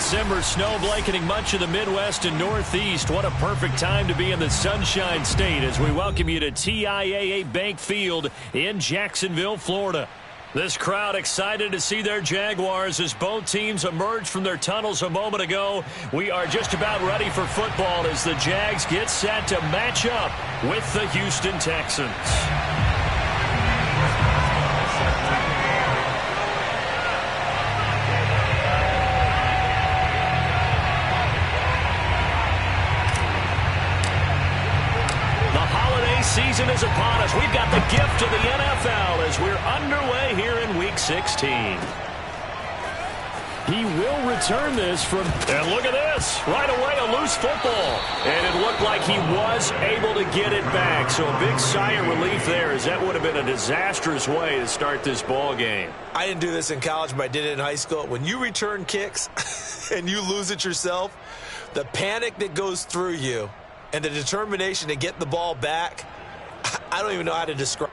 December, snow blanketing much of the Midwest and Northeast. What a perfect time to be in the Sunshine State as we welcome you to TIAA Bank Field in Jacksonville, Florida. This crowd excited to see their Jaguars as both teams emerged from their tunnels a moment ago. We are just about ready for football as the Jags get set to match up with the Houston Texans. Season is upon us. We've got the gift of the NFL as we're underway here in Week 16. He will return this from, and look at this, right away a loose football. And it looked like he was able to get it back. So a big sigh of relief there as that would have been a disastrous way to start this ball game. I didn't do this in college, but I did it in high school. When you return kicks and you lose it yourself, the panic that goes through you and the determination to get the ball back, I don't even know how to describe.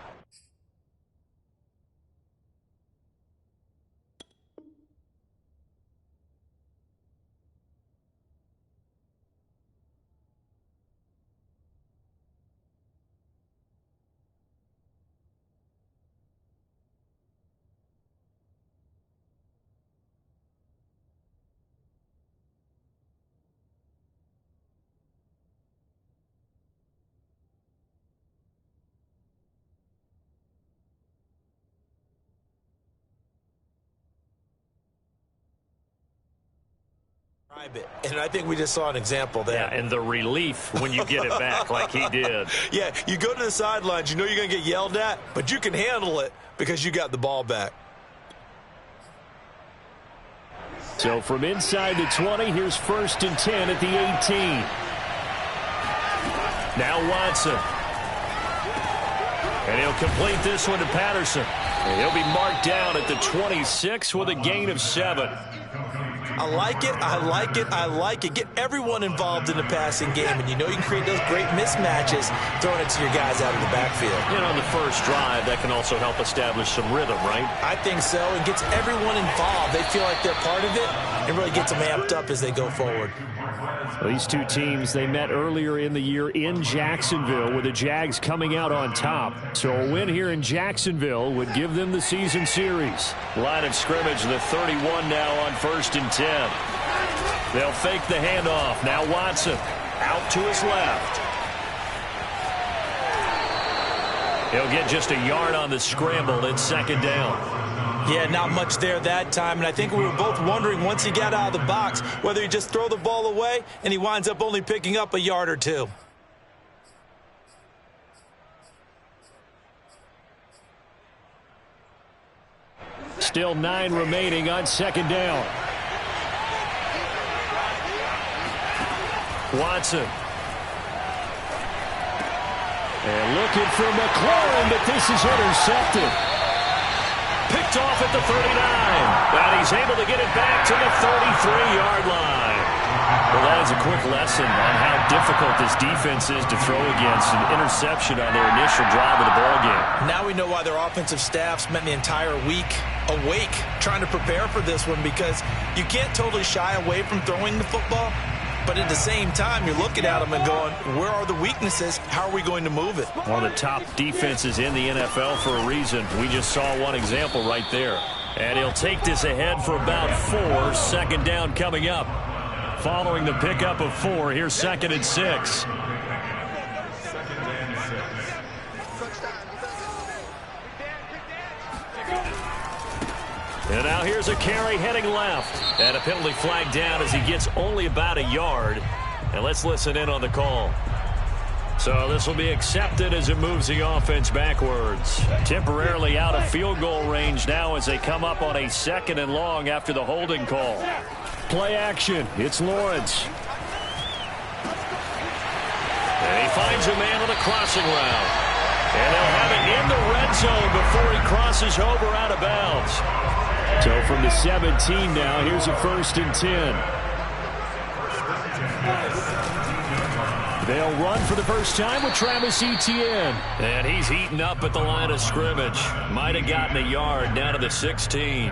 And I think we just saw an example there. Yeah, and the relief when you get it back like he did. Yeah, you go to the sidelines, you know you're going to get yelled at, but you can handle it because you got the ball back. So from inside the 20, here's 1st and 10 at the 18. Now Watson. And he'll complete this one to Patterson. And he'll be marked down at the 26 with a gain of 7. I like it, I like it, I like it. Get everyone involved in the passing game, and you know you can create those great mismatches throwing it to your guys out of the backfield. You know, on the first drive, that can also help establish some rhythm, right? I think so. It gets everyone involved. They feel like they're part of it, and really gets them amped up as they go forward. Well, these two teams, they met earlier in the year in Jacksonville with the Jags coming out on top. So a win here in Jacksonville would give them the season series. Line of scrimmage, the 31 now on 1st and 10. They'll fake the handoff. Now Watson out to his left. He'll get just a yard on the scramble. It's 2nd down. Yeah, not much there that time, and I think we were both wondering once he got out of the box whether he just throw the ball away and he winds up only picking up a yard or two. Still 9 remaining on 2nd down. Watson. And looking for McLaurin, but this is intercepted. Picked off at the 39. And he's able to get it back to the 33-yard line. Well, that is a quick lesson on how difficult this defense is to throw against. An interception on their initial drive of the ballgame. Now we know why their offensive staff spent the entire week awake trying to prepare for this one, because you can't totally shy away from throwing the football. But at the same time, you're looking at them and going, where are the weaknesses? How are we going to move it? One of the top defenses in the NFL for a reason. We just saw one example right there. And he'll take this ahead for about 4. 2nd down coming up. Following the pickup of 4, here's 2nd and 6. And now here's a carry heading left. And a penalty flag down as he gets only about a yard. And let's listen in on the call. So this will be accepted as it moves the offense backwards. Temporarily out of field goal range now as they come up on a 2nd and long after the holding call. Play action. It's Lawrence. And he finds a man on a crossing route. And they'll have it in the red zone before he crosses over out of bounds. So from the 17 now, here's a 1st and 10. They'll run for the first time with Travis Etienne. And he's heating up at the line of scrimmage. Might have gotten a yard down to the 16.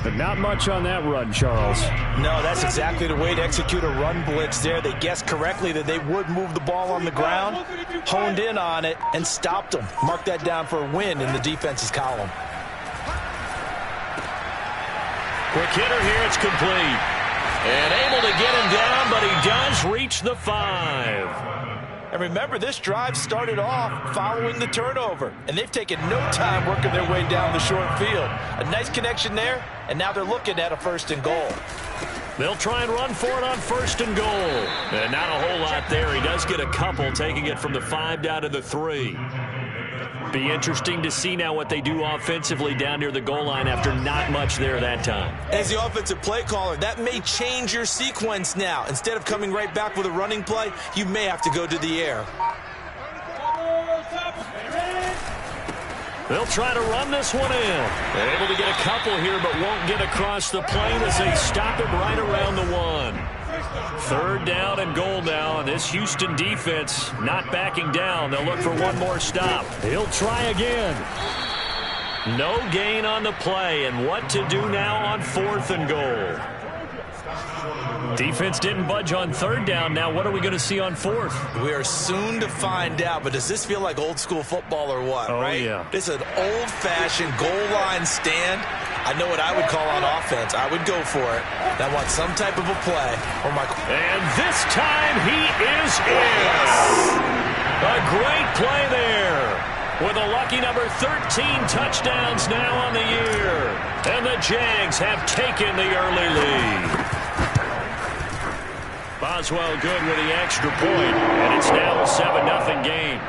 But not much on that run, Charles. No, that's exactly the way to execute a run blitz there. They guessed correctly that they would move the ball on the ground, honed in on it, and stopped them. Mark that down for a win in the defense's column. Quick hitter here, it's complete. And able to get him down, but he does reach the 5. And remember, this drive started off following the turnover, and they've taken no time working their way down the short field. A nice connection there, and now they're looking at a 1st and goal. They'll try and run for it on 1st and goal. And not a whole lot there. He does get a couple, taking it from the 5 down to the 3. Be interesting to see now what they do offensively down near the goal line after not much there that time. As the offensive play caller, that may change your sequence now. Instead of coming right back with a running play, you may have to go to the air. They'll try to run this one in. They're able to get a couple here, but won't get across the plane as they stop it right around the 1. 3rd down and goal now, and this Houston defense not backing down. They'll look for one more stop. He'll try again. No gain on the play, and what to do now on 4th and goal. Defense didn't budge on 3rd down. Now what are we going to see on 4th? We are soon to find out, but does this feel like old school football or what? Oh, right? Yeah. This is an old-fashioned goal line stand. I know what I would call on offense. I would go for it. I want some type of a play. And this time he is in. A great play there. With a lucky number 13 touchdowns now on the year. And the Jags have taken the early lead. Boswell good with the extra point, and it's now a 7-0 game.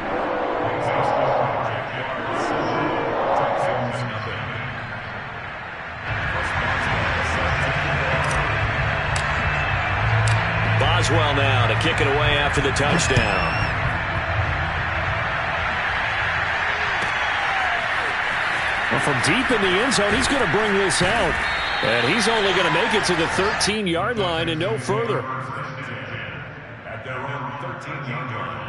Boswell now to kick it away after the touchdown. Well, from deep in the end zone, he's going to bring this out. And he's only going to make it to the 13-yard line and no further. At their own 13-yard line.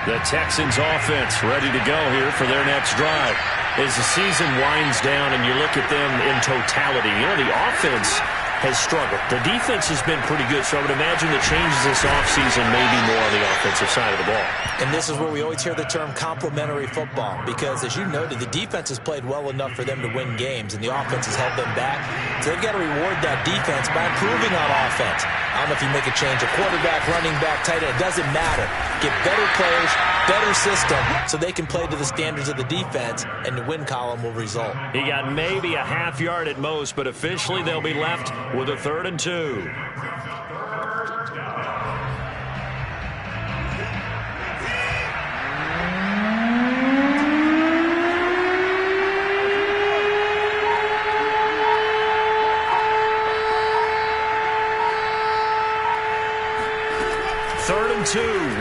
The Texans offense ready to go here for their next drive. As the season winds down and you look at them in totality, you know, the offense has struggled. The defense has been pretty good, so I would imagine the changes this offseason may be more on the offensive side of the ball. And this is where we always hear the term complementary football, because as you noted, the defense has played well enough for them to win games, and the offense has held them back. So they've got to reward that defense by improving on offense. I don't know if you make a change of quarterback, running back, tight end. It doesn't matter. Get better players, better system, so they can play to the standards of the defense, and the win column will result. He got maybe a half yard at most, but officially they'll be left with a 3rd and 2.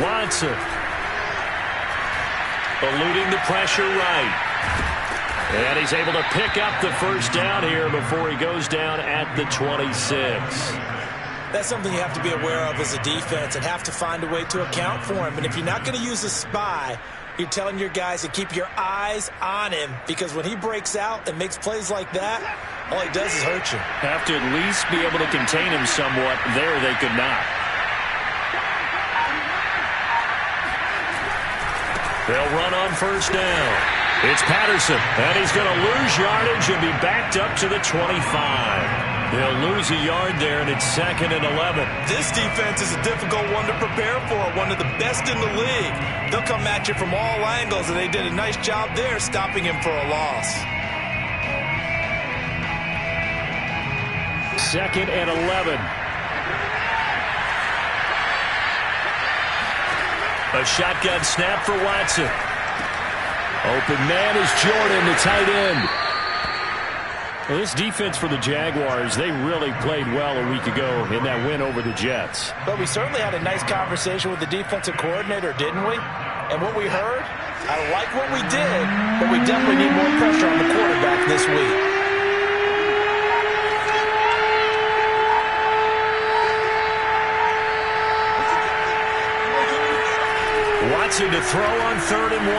Watson eluding the pressure right. And he's able to pick up the 1st down here before he goes down at the 26. That's something you have to be aware of as a defense and have to find a way to account for him. And if you're not going to use a spy, you're telling your guys to keep your eyes on him, because when he breaks out and makes plays like that, all he does is hurt you. Have to at least be able to contain him somewhat. There they could not. They'll run on 1st down. It's Patterson, and he's going to lose yardage and be backed up to the 25. They'll lose a yard there, and it's 2nd and 11. This defense is a difficult one to prepare for, one of the best in the league. They'll come at you from all angles, and they did a nice job there stopping him for a loss. 2nd and 11. A shotgun snap for Watson. Open man is Jordan, the tight end. Well, this defense for the Jaguars, they really played well a week ago in that win over the Jets. But we certainly had a nice conversation with the defensive coordinator, didn't we? And what we heard, I like what we did, but we definitely need more pressure on the quarterback this week. Watson to throw on 3rd and 1.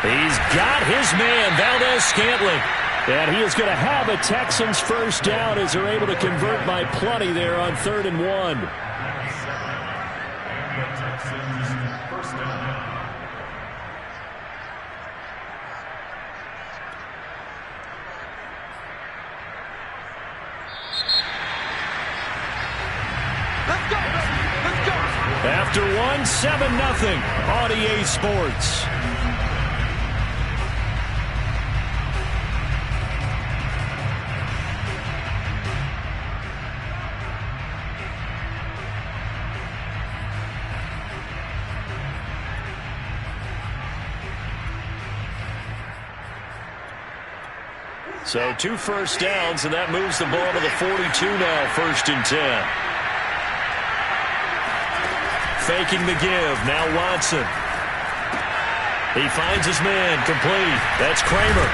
He's got his man, Valdez-Scantling. And he is going to have a Texans first down as they're able to convert by plenty there on 3rd and 1. After 1, 7-0 on EA Sports. So 2 first downs, and that moves the ball to the 42 now, 1st and 10. Faking the give. Now Watson. He finds his man. Complete. That's Kramer.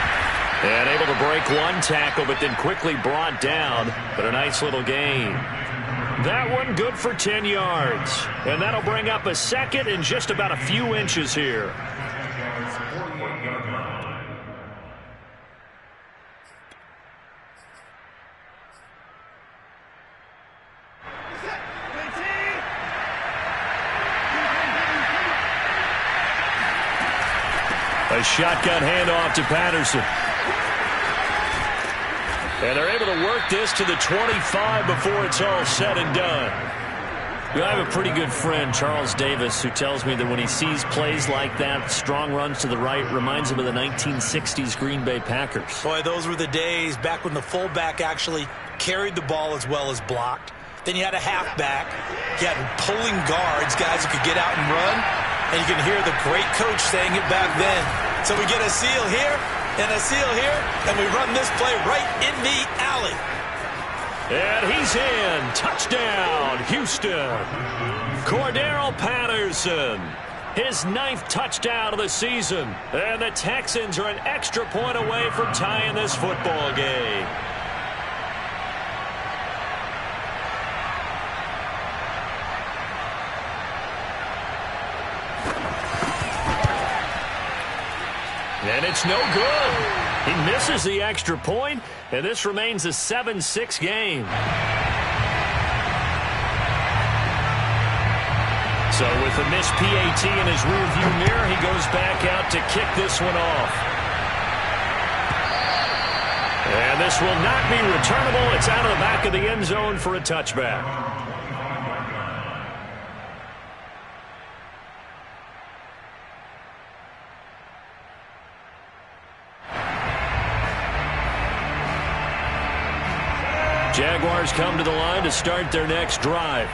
And able to break 1 tackle, but then quickly brought down. But a nice little gain. That one good for 10 yards. And that'll bring up a 2nd and just about a few inches here. A shotgun handoff to Patterson. And they're able to work this to the 25 before it's all said and done. I have a pretty good friend, Charles Davis, who tells me that when he sees plays like that, strong runs to the right, reminds him of the 1960s Green Bay Packers. Boy, those were the days back when the fullback actually carried the ball as well as blocked. Then you had a halfback. You had pulling guards, guys who could get out and run. And you can hear the great coach saying it back then. So we get a seal here and a seal here, and we run this play right in the alley. And he's in. Touchdown, Houston. Cordero Patterson. His 9th touchdown of the season. And the Texans are an extra point away from tying this football game. And it's no good. He misses the extra point, and this remains a 7-6 game. So with a missed PAT in his rearview mirror, he goes back out to kick this one off. And this will not be returnable. It's out of the back of the end zone for a touchback. Jaguars come to the line to start their next drive.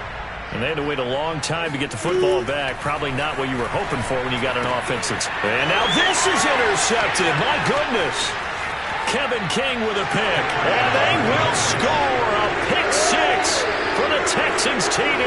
And they had to wait a long time to get the football back. Probably not what you were hoping for when you got an offense that's... And now this is intercepted. My goodness. Kevin King with a pick. And they will score a pick 6 for the Texans TD.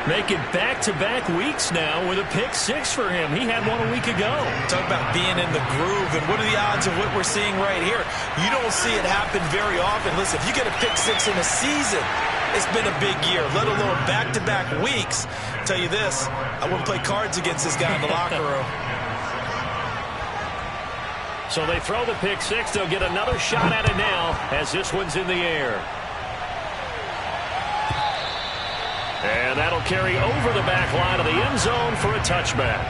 Making back-to-back weeks now with a pick 6 for him. He had one a week ago. Talk about being in the groove, and what are the odds of what we're seeing right here? You don't see it happen very often. Listen, if you get a pick 6 in a season, it's been a big year, let alone back-to-back weeks. I'll tell you this, I wouldn't play cards against this guy in the locker room. So they throw the pick 6. They'll get another shot at it now as this one's in the air. And that'll carry over the back line of the end zone for a touchback.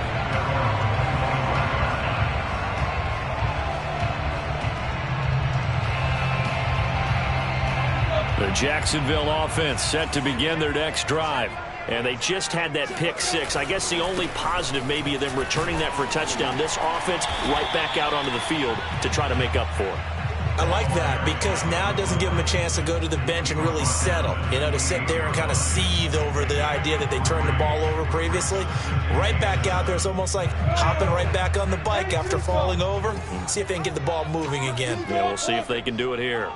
The Jacksonville offense set to begin their next drive. And they just had that pick 6. I guess the only positive maybe of them returning that for a touchdown. This offense right back out onto the field to try to make up for it. I like that because now it doesn't give them a chance to go to the bench and really settle, to sit there and kind of seethe over the idea that they turned the ball over previously. Right back out there, it's almost like hopping right back on the bike after falling over. See if they can get the ball moving again. Yeah, we'll see if they can do it here.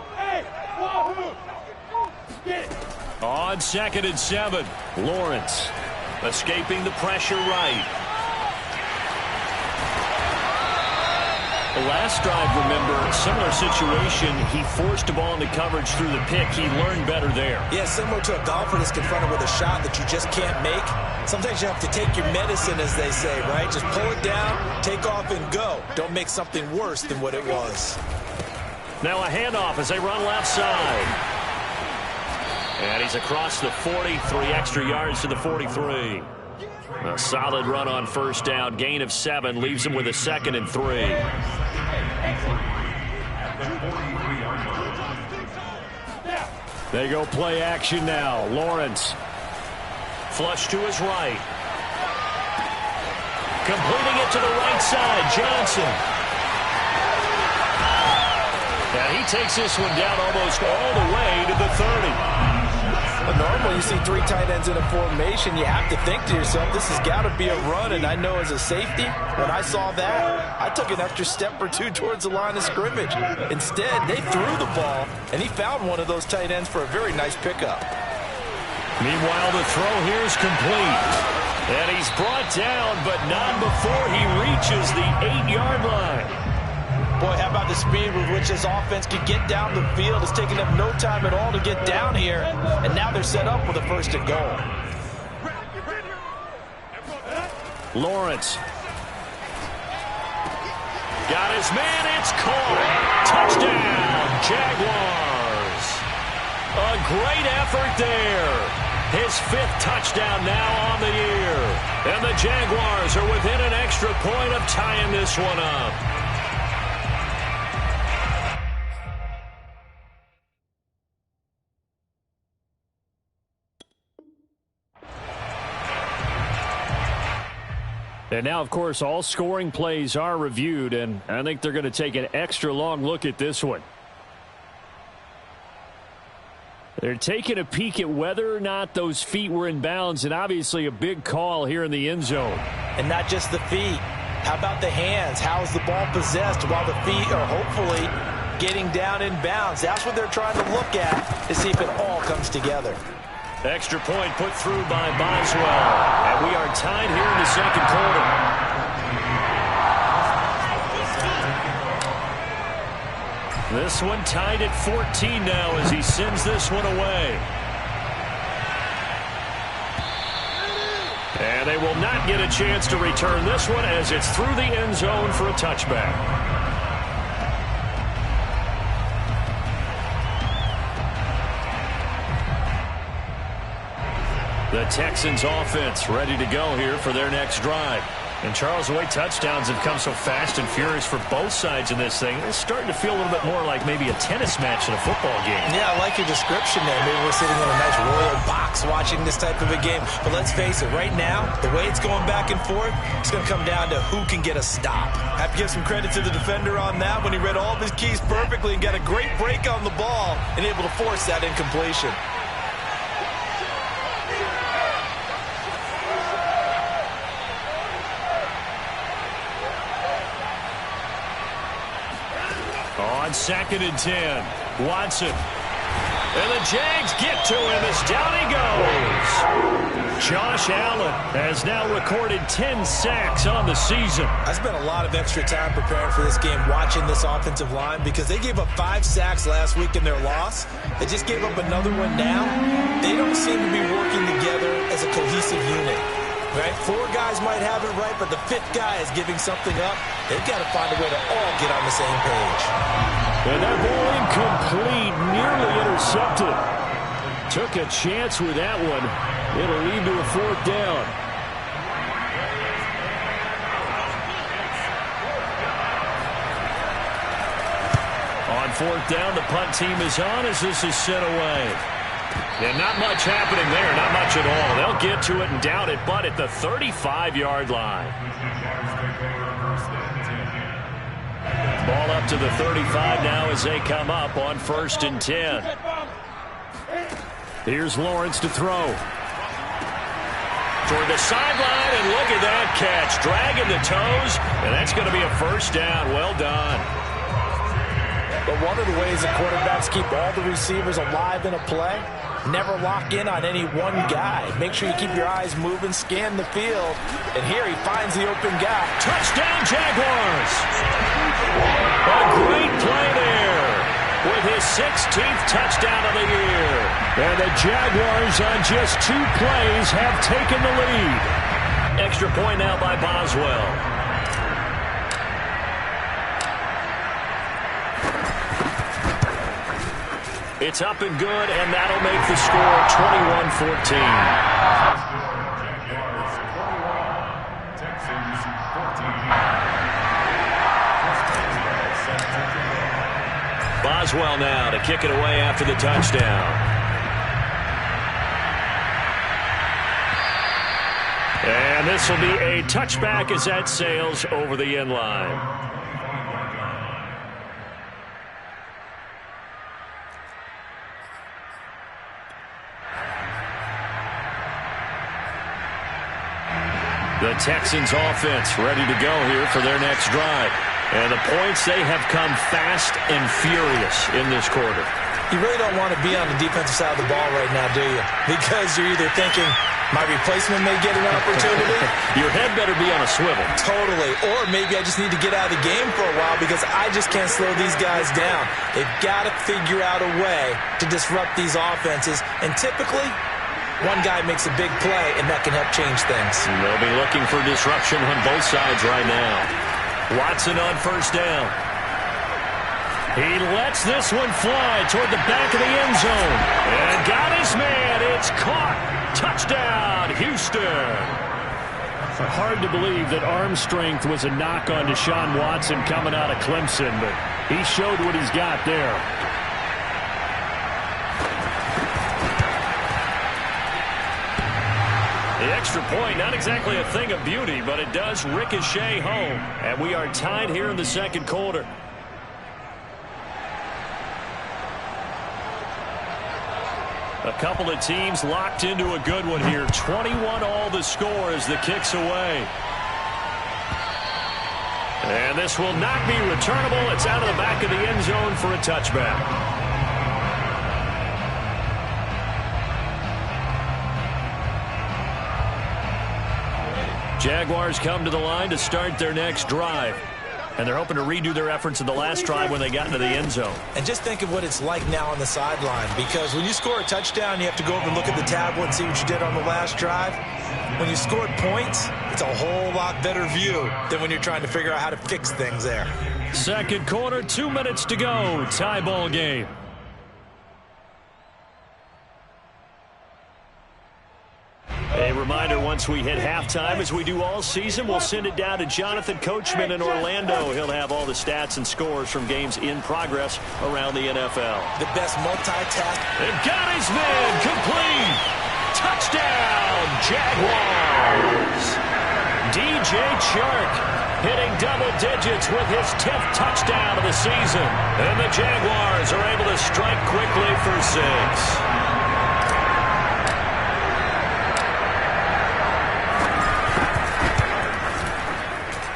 On 2nd and 7, Lawrence escaping the pressure right. Last drive, remember, similar situation. He forced a ball into coverage through the pick. He learned better there. Yeah, similar to a golfer that's confronted with a shot that you just can't make. Sometimes you have to take your medicine, as they say, right? Just pull it down, take off, and go. Don't make something worse than what it was. Now a handoff as they run left side. And he's across the 40, 3 extra yards to the 43. A solid run on first down. Gain of 7 leaves him with a 2nd and 3. They go play action now. Lawrence. Flush to his right. Completing it to the right side. Johnson. And he takes this one down almost all the way to the 30. Normally, you see 3 tight ends in a formation, you have to think to yourself, this has got to be a run, and I know as a safety, when I saw that, I took an extra step or 2 towards the line of scrimmage. Instead, they threw the ball, and he found one of those tight ends for a very nice pickup. Meanwhile, the throw here is complete. And he's brought down, but not before he reaches the 8-yard line. Boy, how about the speed with which this offense could get down the field? It's taken them no time at all to get down here, and now they're set up with a 1st and goal. Lawrence. Got his man, it's caught. Touchdown, Jaguars. A great effort there. His 5th touchdown now on the year. And the Jaguars are within an extra point of tying this one up. And now, of course, all scoring plays are reviewed, and I think they're going to take an extra long look at this one. They're taking a peek at whether or not those feet were in bounds, and obviously a big call here in the end zone. And not just the feet. How about the hands? How is the ball possessed while the feet are hopefully getting down in bounds? That's what they're trying to look at to see if it all comes together. Extra point put through by Boswell. And we are tied here in the 2nd quarter. This one tied at 14 now as he sends this one away. And they will not get a chance to return this one as it's through the end zone for a touchback. The Texans offense ready to go here for their next drive. And Charles, the way touchdowns have come so fast and furious for both sides in this thing, it's starting to feel a little bit more like maybe a tennis match in a football game. Yeah, I like your description there. Maybe we're sitting in a nice royal box watching this type of a game. But let's face it, right now, the way it's going back and forth, it's going to come down to who can get a stop. I have to give some credit to the defender on that when he read all of his keys perfectly and got a great break on the ball and able to force that incompletion. On 2nd and 10, Watson. And the Jags get to him as down he goes. Josh Allen has now recorded 10 sacks on the season. I spent a lot of extra time preparing for this game, watching this offensive line, because they gave up 5 sacks last week in their loss. They just gave up another one now. They don't seem to be working together as a cohesive unit. Right? 4 guys might have it right, but the 5th guy is giving something up. They've got to find a way to all get on the same page. And that ball incomplete, nearly intercepted. Took a chance with that one. It'll lead to a 4th down. On 4th down, the punt team is on as this is sent away. And not much happening there, not much at all. They'll get to it and down it, but at the 35-yard line. Ball up to the 35 now as they come up on 1st and 10. Here's Lawrence to throw. Toward the sideline, and look at that catch. Dragging the toes, and that's going to be a 1st down. Well done. But one of the ways that quarterbacks keep all the receivers alive in a play, never lock in on any one guy. Make sure you keep your eyes moving, scan the field. And here he finds the open guy. Touchdown, Jaguars! A great play there with his 16th touchdown of the year. And the Jaguars on just 2 plays have taken the lead. Extra point now by Boswell. It's up and good, and that'll make the score 21-14. Boswell now to kick it away after the touchdown. And this will be a touchback as that sails over the end line. The Texans offense ready to go here for their next drive. And the points, they have come fast and furious in this quarter. You really don't want to be on the defensive side of the ball right now, do you? Because you're either thinking, my replacement may get an opportunity. Your head better be on a swivel. Totally. Or maybe I just need to get out of the game for a while because I just can't slow these guys down. They've got to figure out a way to disrupt these offenses. And typically, one guy makes a big play, and that can help change things. And they'll be looking for disruption on both sides right now. Watson on first down. He lets this one fly toward the back of the end zone. And got his man. It's caught. Touchdown, Houston. Hard to believe that arm strength was a knock on Deshaun Watson coming out of Clemson, but he showed what he's got there. The extra point, not exactly a thing of beauty, but it does ricochet home. And we are tied here in the second quarter. A couple of teams locked into a good one here. 21 all the score as the kick's away. And this will not be returnable. It's out of the back of the end zone for a touchback. Jaguars come to the line to start their next drive. And they're hoping to redo their efforts in the last drive when they got into the end zone. And just think of what it's like now on the sideline. Because when you score a touchdown, you have to go over and look at the tablet and see what you did on the last drive. When you scored points, it's a whole lot better view than when you're trying to figure out how to fix things there. Second quarter, 2 minutes to go. Tie ball game. A reminder, once we hit halftime, as we do all season, we'll send it down to Jonathan Coachman in Orlando. He'll have all the stats and scores from games in progress around the NFL. The best multitask. And got his man complete. Touchdown, Jaguars. DJ Chark hitting double digits with his 10th touchdown of the season. And the Jaguars are able to strike quickly for 6.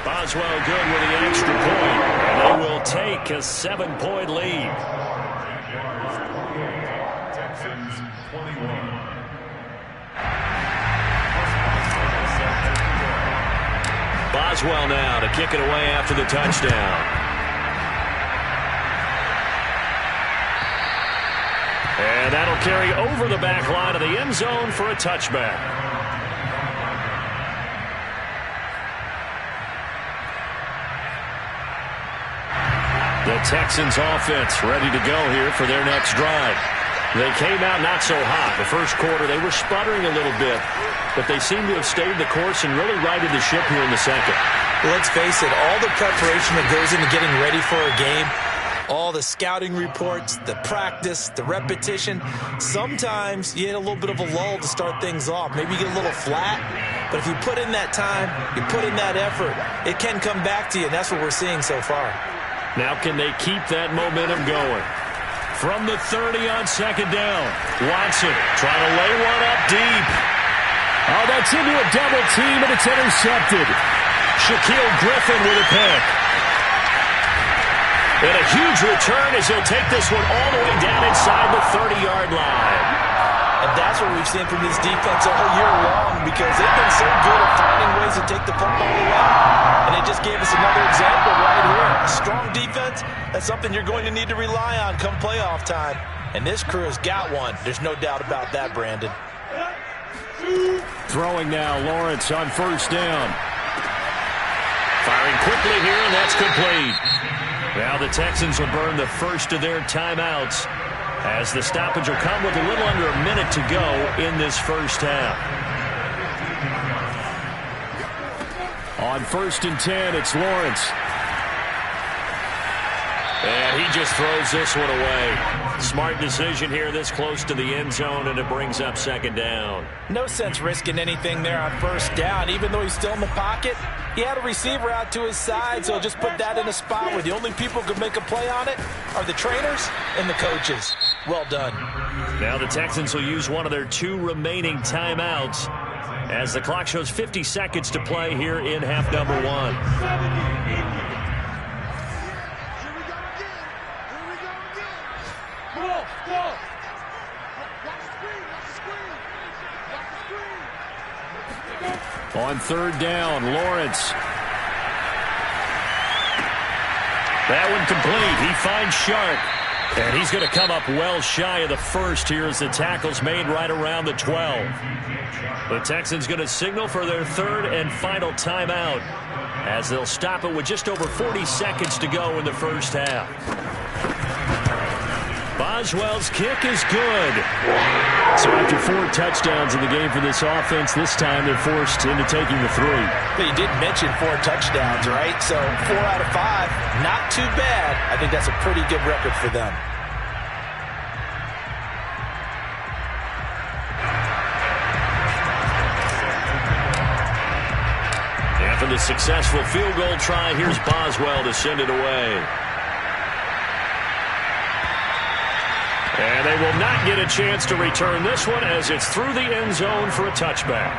Boswell good with the extra point, and they will take a 7-point lead. Texans 21. Boswell now to kick it away after the touchdown. And that'll carry over the back line of the end zone for a touchback. The Texans offense ready to go here for their next drive. They came out not so hot. The first quarter, they were sputtering a little bit, but they seem to have stayed the course and really righted the ship here in the second. Well, let's face it, all the preparation that goes into getting ready for a game, all the scouting reports, the practice, the repetition, sometimes you hit a little bit of a lull to start things off. Maybe you get a little flat, but if you put in that time, you put in that effort, it can come back to you, and that's what we're seeing so far. Now can they keep that momentum going? From the 30 on second down, Watson trying to lay one up deep. Oh, that's into a double team, and it's intercepted. Shaquille Griffin with a pick. And a huge return as he'll take this one all the way down inside the 30-yard line. And that's what we've seen from this defense all year long because they've been so good at finding ways to take the football away. And they just gave us another example right here. A strong strong defense, that's something you're going to need to rely on come playoff time. And this crew has got one. There's no doubt about that, Brandon. Throwing now, Lawrence on first down. Firing quickly here, and that's complete. Now the Texans will burn the first of their timeouts as the stoppage will come with a little under a minute to go in this first half. On 1st and 10, it's Lawrence. And he just throws this one away. Smart decision here this close to the end zone, and it brings up 2nd down. No sense risking anything there on 1st down. Even though he's still in the pocket, he had a receiver out to his side, so just put that in a spot where the only people who can make a play on it are the trainers and the coaches. Well done. Now the Texans will use one of their 2 remaining timeouts as the clock shows 50 seconds to play here in half number 1. On 3rd down, Lawrence. That one complete. He finds Sharp. And he's going to come up well shy of the first here as the tackle's made right around the 12. The Texans going to signal for their 3rd and final timeout as they'll stop it with just over 40 seconds to go in the first half. Boswell's kick is good. So after 4 touchdowns in the game for this offense, this time they're forced into taking the 3. But you did mention 4 touchdowns, right? So 4 out of 5, not too bad. I think that's a pretty good record for them. After the successful field goal try, here's Boswell to send it away. And they will not get a chance to return this one as it's through the end zone for a touchback.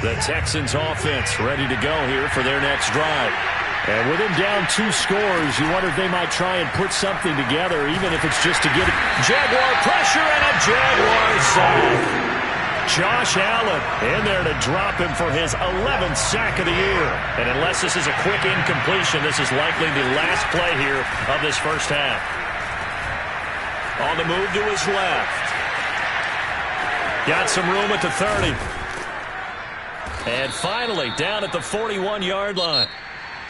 The Texans offense ready to go here for their next drive. And with him down 2 scores, you wonder if they might try and put something together, even if it's just to get it. Jaguar pressure and a Jaguar sack. Josh Allen in there to drop him for his 11th sack of the year. And unless this is a quick incompletion, this is likely the last play here of this first half. On the move to his left. Got some room at the 30. And finally down at the 41-yard line.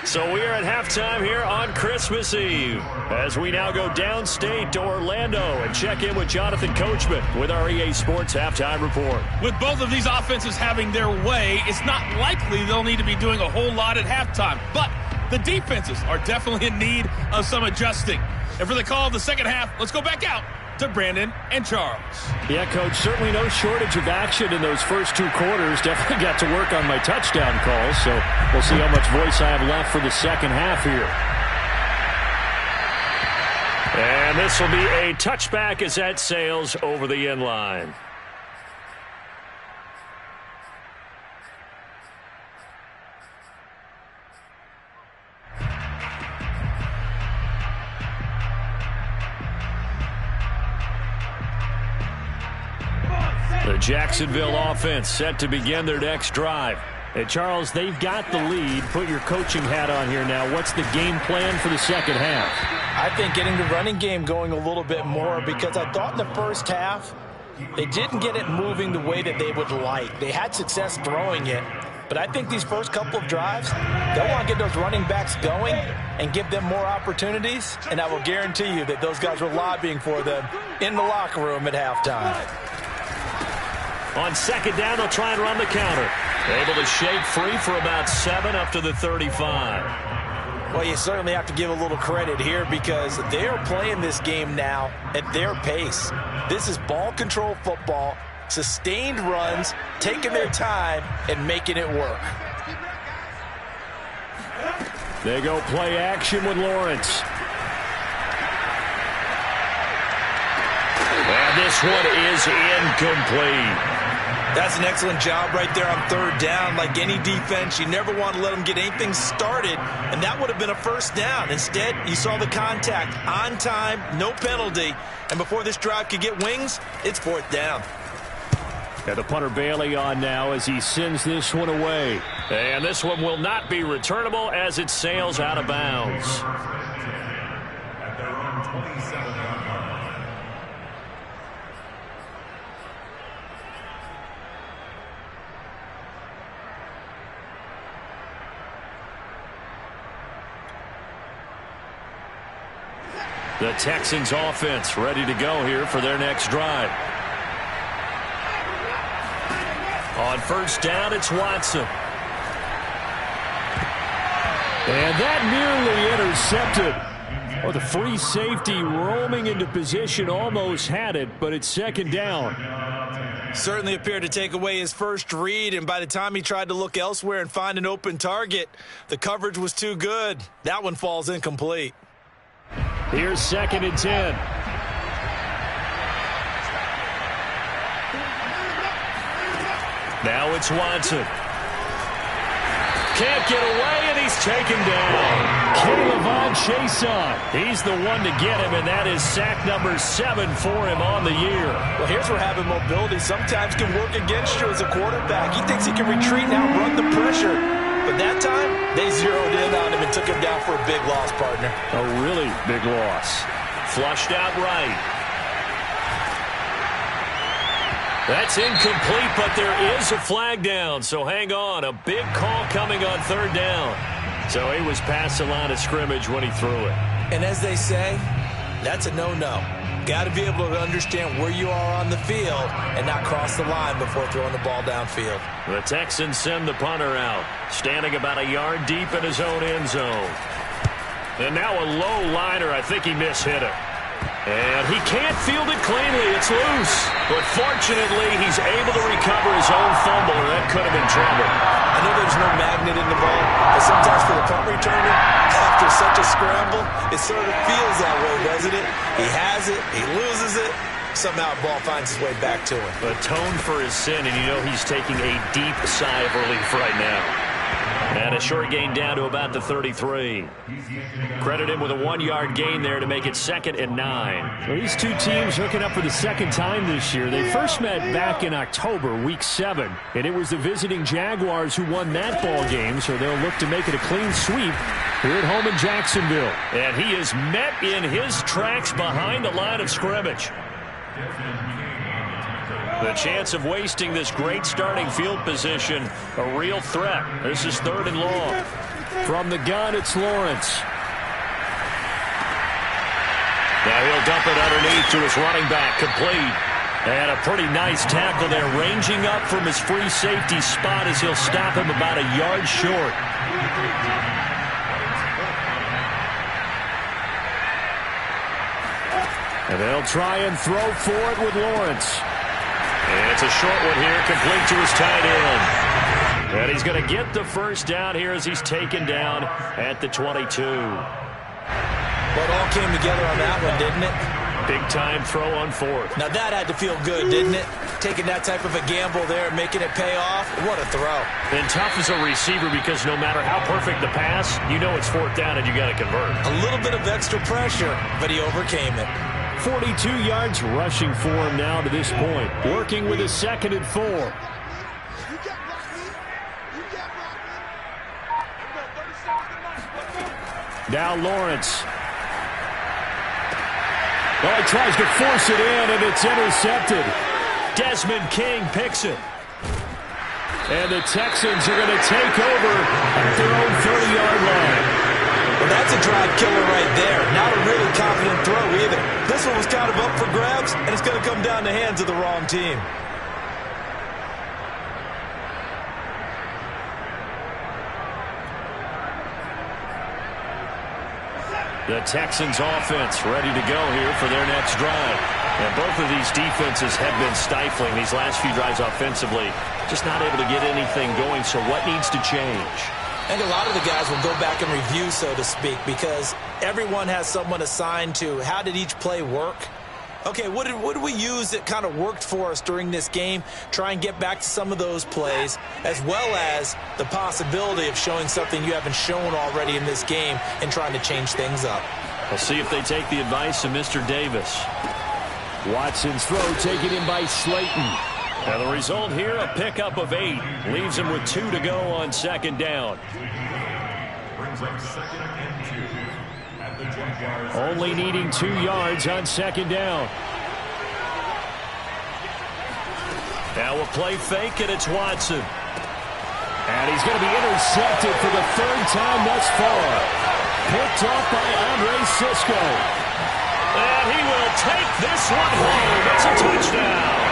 So we are at halftime here on Christmas Eve as we now go downstate to Orlando and check in with Jonathan Coachman with our EA Sports Halftime Report. With both of these offenses having their way, it's not likely they'll need to be doing a whole lot at halftime. But the defenses are definitely in need of some adjusting. And for the call of the second half, let's go back out to Brandon and Charles. Yeah, Coach, certainly no shortage of action in those first 2 quarters. Definitely got to work on my touchdown calls, so we'll see how much voice I have left for the second half here. And this will be a touchback as that sails over the end line. The Jacksonville offense set to begin their next drive. And Charles, they've got the lead. Put your coaching hat on here now. What's the game plan for the second half? I think getting the running game going a little bit more, because I thought in the first half they didn't get it moving the way that they would like. They had success throwing it, but I think these first couple of drives, they'll want to get those running backs going and give them more opportunities, and I will guarantee you that those guys were lobbying for them in the locker room at halftime. On second down, they'll try and run the counter. Able to shake free for about 7 up to the 35. Well, you certainly have to give a little credit here because they are playing this game now at their pace. This is ball control football, sustained runs, taking their time and making it work. They go play action with Lawrence. And this one is incomplete. That's an excellent job right there on third down. Like any defense, you never want to let them get anything started, and that would have been a first down. Instead, you saw the contact on time, no penalty, and before this drive could get wings, it's fourth down. And the punter Bailey on now as he sends this one away. And this one will not be returnable as it sails out of bounds. At their own 27-yard line. The Texans offense ready to go here for their next drive. On first down, it's Watson. And that nearly intercepted. Oh, the free safety roaming into position almost had it, but it's second down. Certainly appeared to take away his first read, and by the time he tried to look elsewhere and find an open target, the coverage was too good. That one falls incomplete. Here's 2nd and 10. Now it's Watson. Can't get away, and he's taken down. K'Lavon Chaisson. He's the one to get him, and that is sack number 7 for him on the year. Well, here's where having mobility sometimes can work against you as a quarterback. He thinks he can retreat and outrun the pressure. But that time, they zeroed in on him and took him down for a big loss, partner. A really big loss. Flushed out right. That's incomplete, but there is a flag down, so hang on. A big call coming on third down. So he was past the line of scrimmage when he threw it. And as they say, that's a no-no. Got to be able to understand where you are on the field and not cross the line before throwing the ball downfield. The Texans send the punter out, standing about a yard deep in his own end zone. And now a low liner. I think he mishit it. And he can't field it cleanly. It's loose. But fortunately, he's able to recover his own fumble, or that could have been trouble. I know there's no magnet in the ball, but sometimes for the punt returner, after such a scramble, it sort of feels that way, doesn't it? He has it, he loses it, somehow the ball finds its way back to him. Atone for his sin, and you know he's taking a deep sigh of relief right now. And a short gain down to about the 33. Credit him with a 1-yard gain there to make it 2nd and 9. Well, these two teams hooking up for the second time this year. They first met back in October, week 7. And it was the visiting Jaguars who won that ball game, so they'll look to make it a clean sweep here at home in Jacksonville. And he is met in his tracks behind the line of scrimmage. The chance of wasting this great starting field position, a real threat. This is 3rd and long. From the gun, it's Lawrence. Now he'll dump it underneath to his running back, complete. And a pretty nice tackle there, ranging up from his free safety spot as he'll stop him about a yard short. And they'll try and throw for it with Lawrence. And it's a short one here, complete to his tight end. And he's going to get the first down here as he's taken down at the 22. Well, it all came together on that one, didn't it? Big-time throw on 4th. Now that had to feel good, didn't it? Taking that type of a gamble there and making it pay off. What a throw. And tough as a receiver because no matter how perfect the pass, you know it's 4th down and you got to convert. A little bit of extra pressure, but he overcame it. 42 yards rushing for him now to this point. Working with a 2nd and 4. Now Lawrence. Well, he tries to force it in, and it's intercepted. Desmond King picks it. And the Texans are going to take over at their own 30-yard line. Well, that's a drive killer right there. Not a really confident throw either. This one was kind of up for grabs, and it's going to come down the hands of the wrong team. The Texans offense ready to go here for their next drive. And both of these defenses have been stifling these last few drives offensively. Just not able to get anything going, so what needs to change? I think a lot of the guys will go back and review, so to speak, because everyone has someone assigned to how did each play work. Okay, what did we use that kind of worked for us during this game? Try and get back to some of those plays, as well as the possibility of showing something you haven't shown already in this game and trying to change things up. We'll see if they take the advice of Mr. Davis. Watson's throw taken in by Slayton. And the result here, a pickup of 8. Leaves him with 2 to go on second down. Brings up 2nd and 2 at the 20-yard line. Only needing 2 yards on second down. Now a play fake, and it's Watson. And he's going to be intercepted for the 3rd time thus far. Picked off by Andre Sisco. And he will take this one home. It's a touchdown.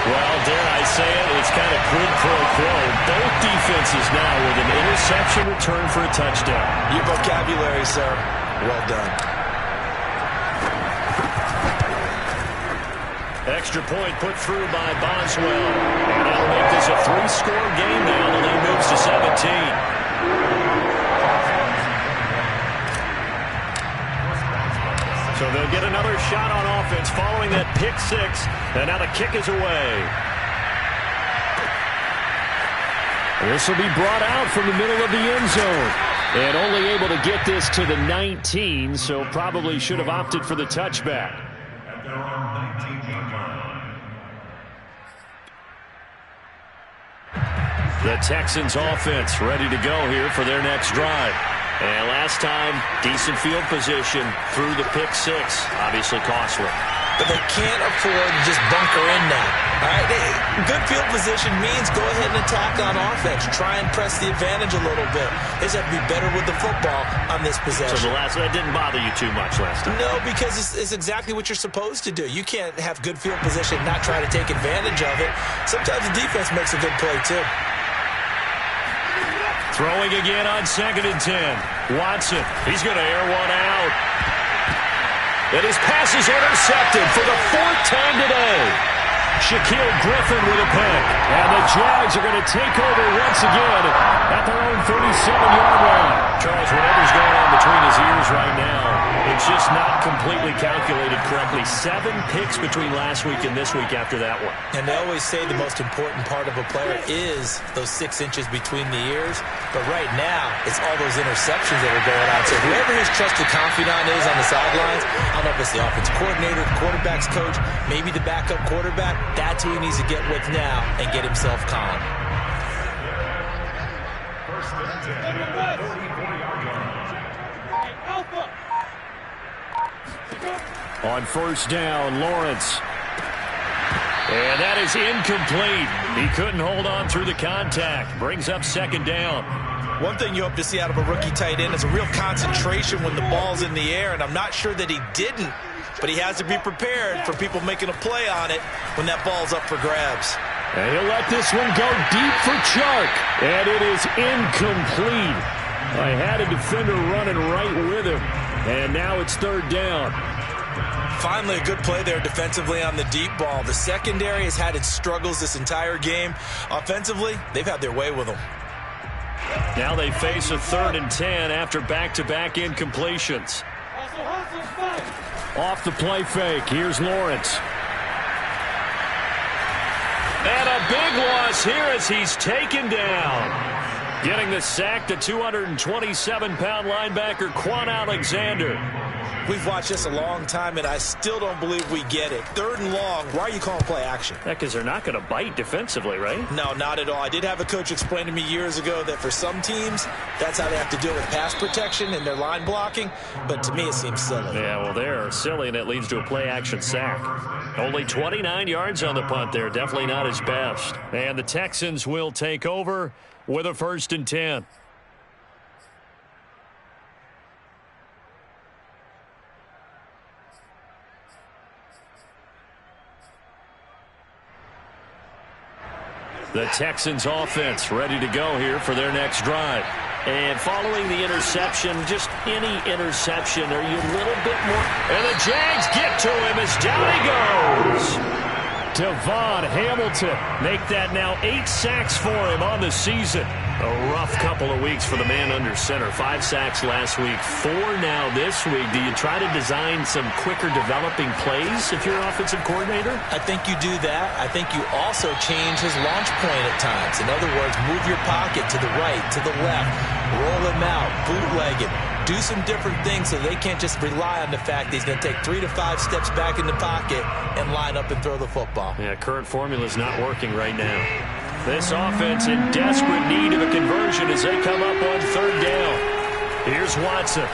Well, dare I say it, it's kind of quid pro quo. Both defenses now with an interception return for a touchdown. Your vocabulary, sir. Well done. Extra point put through by Boswell. And that'll make this a 3-score game now. The lead moves to 17. So they'll get another shot on offense following that pick 6. And now the kick is away. This will be brought out from the middle of the end zone. And only able to get this to the 19, so probably should have opted for the touchback. At their own 19-yard line. The Texans offense ready to go here for their next drive. And last time, decent field position through the pick 6. Obviously costly. But they can't afford to just bunker in now. All right? Good field position means go ahead and attack on offense. Try and press the advantage a little bit. They just have to be better with the football on this possession. So that didn't bother you too much last time? No, because it's exactly what you're supposed to do. You can't have good field position and not try to take advantage of it. Sometimes the defense makes a good play, too. Throwing again on 2nd and 10. Watson, he's going to air one out. And his pass is intercepted for the 4th time today. Shaquille Griffin with a pick. And the Jags are going to take over once again at their own 37-yard line. Charles, whatever's going on between his ears right now, it's just not completely calculated correctly. 7 picks between last week and this week after that one. And they always say the most important part of a player is those 6 inches between the ears. But right now, it's all those interceptions that are going on. So whoever his trusted confidant is on the sidelines, I don't know if it's the offensive coordinator, the quarterback's coach, maybe the backup quarterback, that's who he needs to get with now and get himself calm. First and 10 at the 34-yard line. On first down, Lawrence. And that is incomplete. He couldn't hold on through the contact. Brings up 2nd down. One thing you hope to see out of a rookie tight end is a real concentration when the ball's in the air, and I'm not sure that he didn't, but he has to be prepared for people making a play on it when that ball's up for grabs. And he'll let this one go deep for Chark. And it is incomplete. I had a defender running right with him. And now it's 3rd down. Finally, a good play there defensively on the deep ball. The secondary has had its struggles this entire game. Offensively, they've had their way with them. Now they face a 3rd and 10 after back-to-back incompletions. Off the play fake, here's Lawrence. And a big loss here as he's taken down. Getting the sack, the 227-pound linebacker, Quan Alexander. We've watched this a long time, and I still don't believe we get it. 3rd and long, why are you calling play action? Yeah, because they're not going to bite defensively, right? No, not at all. I did have a coach explain to me years ago that for some teams, that's how they have to deal with pass protection and their line blocking. But to me, it seems silly. Yeah, well, they're silly, and it leads to a play-action sack. Only 29 yards on the punt there. Definitely not his best. And the Texans will take over with a 1st and 10. The Texans offense ready to go here for their next drive. And following the interception, just any interception, are you a little bit more? And the Jags get to him as down he goes. Devon Hamilton make that now 8 sacks for him on the season. A rough couple of weeks for the man under center. 5 sacks last week, 4 now this week. Do you try to design some quicker developing plays if you're an offensive coordinator? I think you do that. I think you also change his launch point at times. In other words, move your pocket to the right, to the left, roll him out, bootleg him. Do some different things so they can't just rely on the fact that he's going to take 3 to 5 steps back in the pocket and line up and throw the football. Yeah, current formula is not working right now. This offense in desperate need of a conversion as they come up on 3rd down. Here's Watson.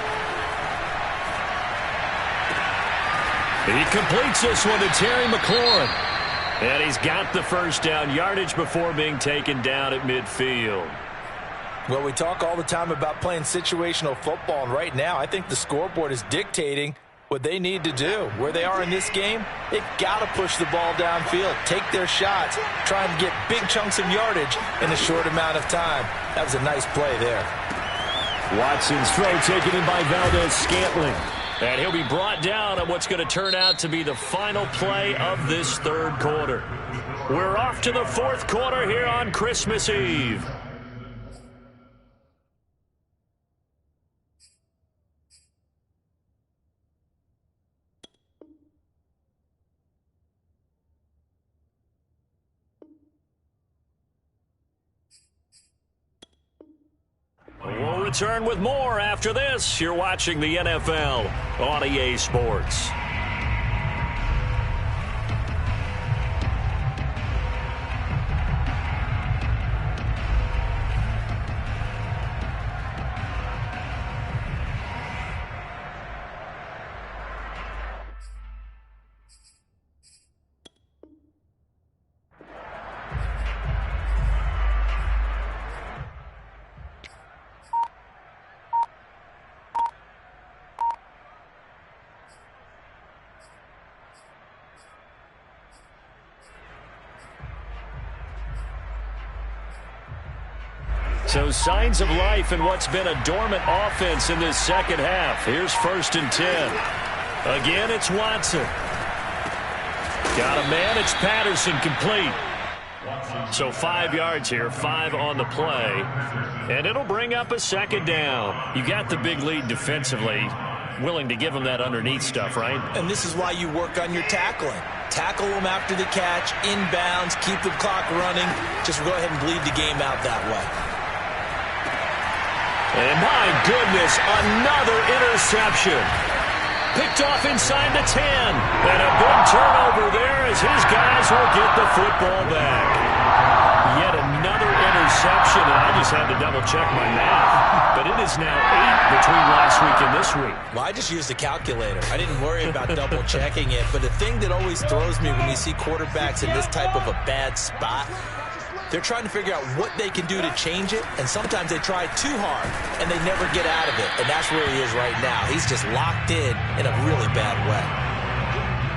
He completes this one to Terry McLaurin. And he's got the first down yardage before being taken down at midfield. Well, we talk all the time about playing situational football, and right now I think the scoreboard is dictating what they need to do. Where they are in this game, they've got to push the ball downfield, take their shots, try and get big chunks of yardage in a short amount of time. That was a nice play there. Watson's throw taken in by Valdez-Scantling. And he'll be brought down on what's going to turn out to be the final play of this 3rd quarter. We're off to the 4th quarter here on Christmas Eve. We'll return with more after this. You're watching the NFL on EA Sports. So signs of life in what's been a dormant offense in this 2nd half. Here's 1st and 10. Again, it's Watson. Got a man. It's Patterson complete. So 5 yards here, 5 on the play. And it'll bring up a 2nd down. You got the big lead defensively. Willing to give them that underneath stuff, right? And this is why you work on your tackling. Tackle them after the catch, inbounds, keep the clock running. Just go ahead and bleed the game out that way. And my goodness, another interception. Picked off inside the 10. And a big turnover there as his guys will get the football back. Yet another interception, and I just had to double-check my math. But it is now 8 between last week and this week. Well, I just used a calculator. I didn't worry about double-checking it. But the thing that always throws me when you see quarterbacks in this type of a bad spot, they're trying to figure out what they can do to change it, and sometimes they try too hard, and they never get out of it. And that's where he is right now. He's just locked in a really bad way.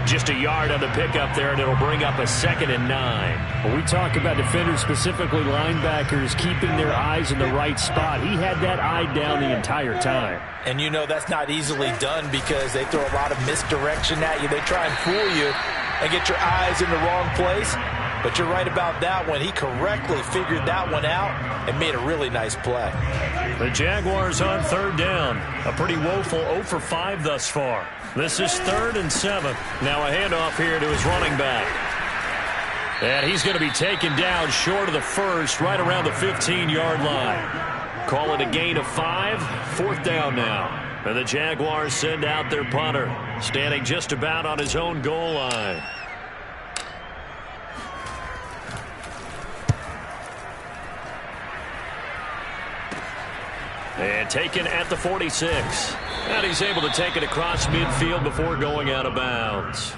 Just a yard on the pickup there, and it'll bring up a 2nd and 9. When we talk about defenders, specifically linebackers, keeping their eyes in the right spot, he had that eye down the entire time. And you know that's not easily done because they throw a lot of misdirection at you. They try and fool you and get your eyes in the wrong place. But you're right about that one. He correctly figured that one out and made a really nice play. The Jaguars on 3rd down. A pretty woeful 0 for 5 thus far. This is 3rd and 7. Now a handoff here to his running back. And he's going to be taken down short of the first, right around the 15-yard line. Call it a gain of 5. 4th down now. And the Jaguars send out their punter, standing just about on his own goal line. And taken at the 46. And he's able to take it across midfield before going out of bounds.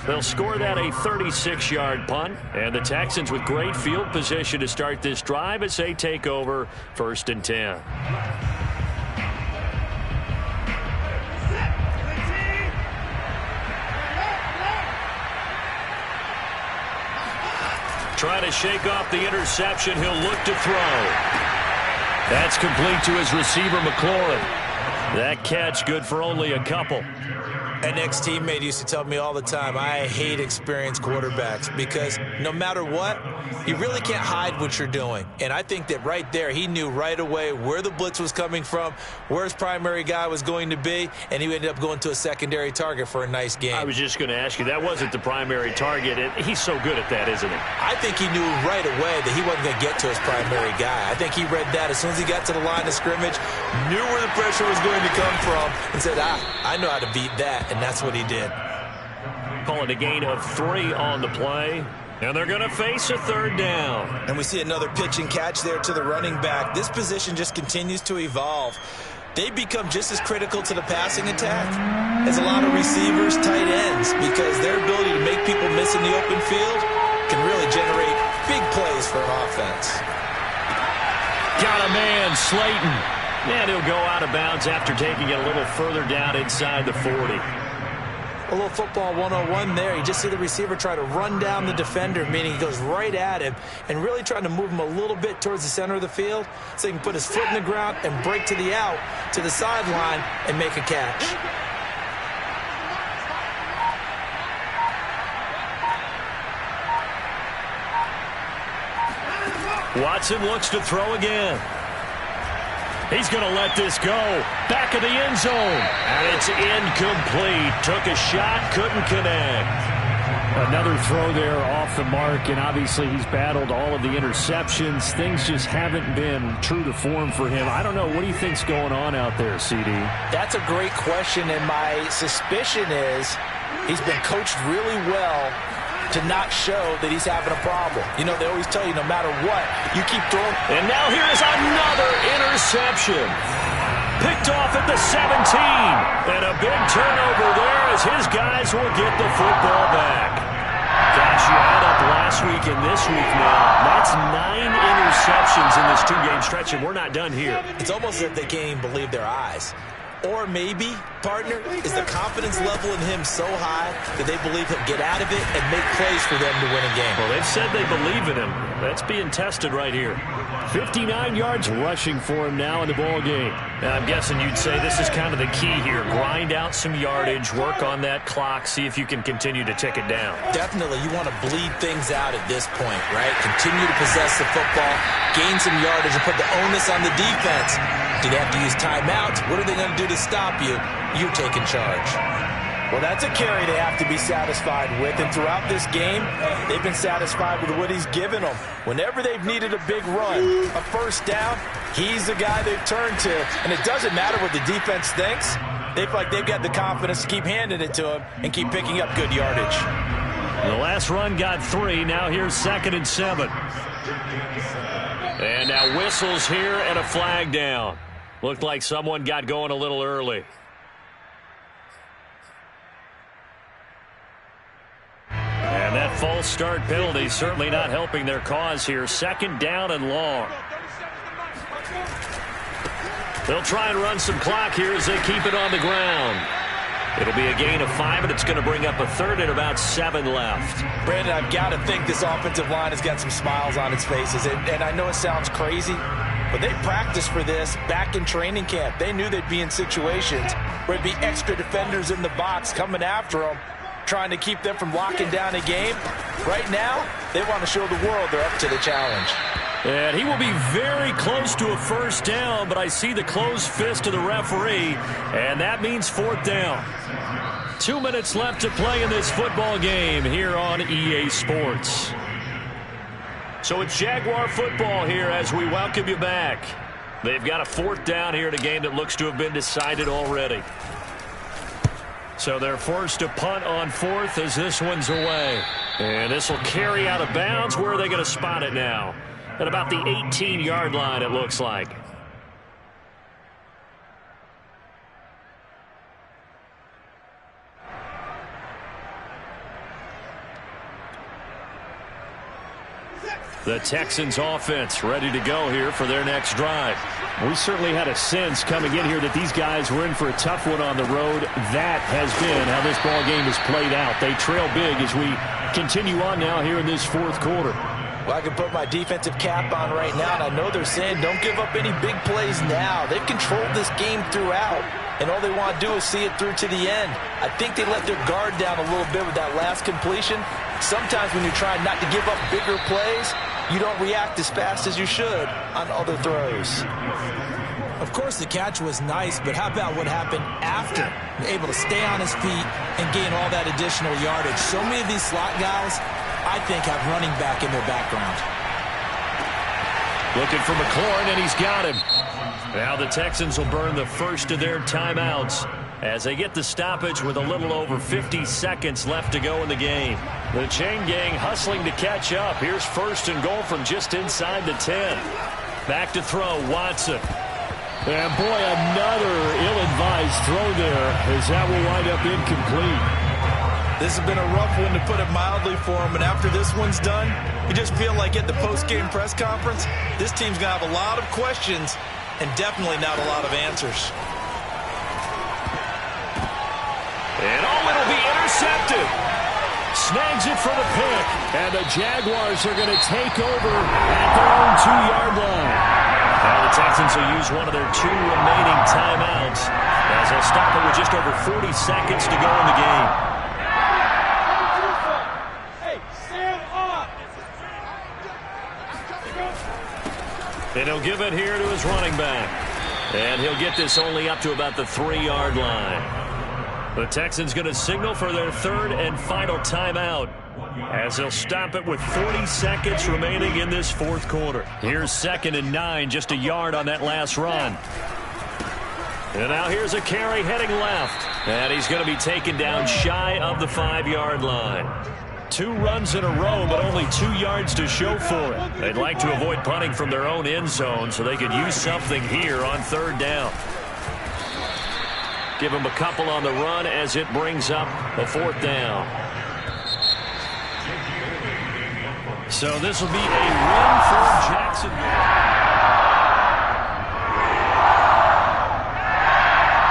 They'll score that a 36-yard punt. And the Texans with great field position to start this drive as they take over 1st and 10. Trying to shake off the interception. He'll look to throw. That's complete to his receiver, McLaurin. That catch good for only a couple. An ex-teammate used to tell me all the time, I hate experienced quarterbacks because no matter what, you really can't hide what you're doing. And I think that right there, he knew right away where the blitz was coming from, where his primary guy was going to be, and he ended up going to a secondary target for a nice game. I was just going to ask you, that wasn't the primary target. He's so good at that, isn't he? I think he knew right away that he wasn't going to get to his primary guy. I think he read that as soon as he got to the line of scrimmage, knew where the pressure was going to come from, and said, I know how to beat that. And that's what he did. Call it a gain of 3 on the play. And they're going to face a third down. And we see another pitch and catch there to the running back. This position just continues to evolve. They become just as critical to the passing attack as a lot of receivers, tight ends, because their ability to make people miss in the open field can really generate big plays for an offense. Got a man, Slayton. And he'll go out of bounds after taking it a little further down inside the 40. A little football 101 there. You just see the receiver try to run down the defender, meaning he goes right at him and really trying to move him a little bit towards the center of the field so he can put his foot in the ground and break to the out, to the sideline, and make a catch. Watson looks to throw again. He's going to let this go. Back of the end zone. And it's incomplete. Took a shot, couldn't connect. Another throw there off the mark, and obviously he's battled all of the interceptions. Things just haven't been true to form for him. I don't know. What do you think's going on out there, CD? That's a great question, and my suspicion is he's been coached really well to not show that he's having a problem. You know, they always tell you no matter what, you keep throwing. And now here is another interception. Picked off at the 17. And a big turnover there as his guys will get the football back. Gosh, you add up last week and this week now. That's 9 interceptions in this 2-game stretch, and we're not done here. It's almost as if they can't even believe their eyes. Or maybe, partner, is the confidence level in him so high that they believe he'll get out of it and make plays for them to win a game. Well, they've said they believe in him. That's being tested right here. 59 yards rushing for him now in the ball game. Now, I'm guessing you'd say this is kind of the key here. Grind out some yardage, work on that clock, see if you can continue to tick it down. Definitely, you want to bleed things out at this point, right? Continue to possess the football, gain some yardage, and put the onus on the defense. Do they have to use timeouts? What are they going to do to stop you? You're taking charge. Well, that's a carry they have to be satisfied with, and throughout this game, they've been satisfied with what he's given them. Whenever they've needed a big run, a first down, he's the guy they've turned to, and it doesn't matter what the defense thinks. They feel like they've got the confidence to keep handing it to him and keep picking up good yardage. The last run got 3. Now here's 2nd and 7. And now whistles here and a flag down. Looked like someone got going a little early. And that false start penalty certainly not helping their cause here. 2nd down and long. They'll try and run some clock here as they keep it on the ground. It'll be a gain of 5, and it's going to bring up a 3rd and about 7 left. Brandon, I've got to think this offensive line has got some smiles on its faces. And I know it sounds crazy, but they practiced for this back in training camp. They knew they'd be in situations where it'd be extra defenders in the box coming after them, trying to keep them from locking down a game. Right now, they want to show the world they're up to the challenge. And he will be very close to a first down, but I see the closed fist of the referee, and that means 4th down. 2 minutes left to play in this football game here on EA Sports. So it's Jaguar football here as we welcome you back. They've got a 4th down here in a game that looks to have been decided already. So they're forced to punt on 4th as this one's away. And this will carry out of bounds. Where are they going to spot it now? At about the 18-yard line, it looks like. The Texans offense ready to go here for their next drive. We certainly had a sense coming in here that these guys were in for a tough one on the road. That has been how this ball game has played out. They trail big as we continue on now here in this 4th quarter. Well, I can put my defensive cap on right now, and I know they're saying don't give up any big plays now. They've controlled this game throughout, and all they want to do is see it through to the end. I think they let their guard down a little bit with that last completion. Sometimes when you're trying not to give up bigger plays, you don't react as fast as you should on other throws. Of course, the catch was nice, but how about what happened after? Able to stay on his feet and gain all that additional yardage. So many of these slot guys, I think, have running back in their background. Looking for McLaurin, and he's got him. Now the Texans will burn the first of their timeouts as they get the stoppage with a little over 50 seconds left to go in the game. The chain gang hustling to catch up. Here's first and goal from just inside the 10. Back to throw, Watson. And boy, another ill-advised throw there as that will wind up incomplete. This has been a rough one, to put it mildly, for him. And after this one's done, you just feel like at the post-game press conference, this team's going to have a lot of questions and definitely not a lot of answers. And it'll be intercepted. Snags it for the pick. And the Jaguars are going to take over at their own 2-yard line. Now the Texans will use one of their 2 remaining timeouts as they'll stop it with just over 40 seconds to go in the game. And he'll give it here to his running back. And he'll get this only up to about the 3-yard line. The Texans going to signal for their 3rd and final timeout as they'll stop it with 40 seconds remaining in this 4th quarter. Here's 2nd and 9, just a yard on that last run. And now here's a carry heading left. And he's going to be taken down shy of the 5-yard line. 2 runs in a row, but only 2 yards to show for it. They'd like to avoid punting from their own end zone so they could use something here on 3rd down. Give them a couple on the run as it brings up a 4th down. So this will be a win for Jacksonville.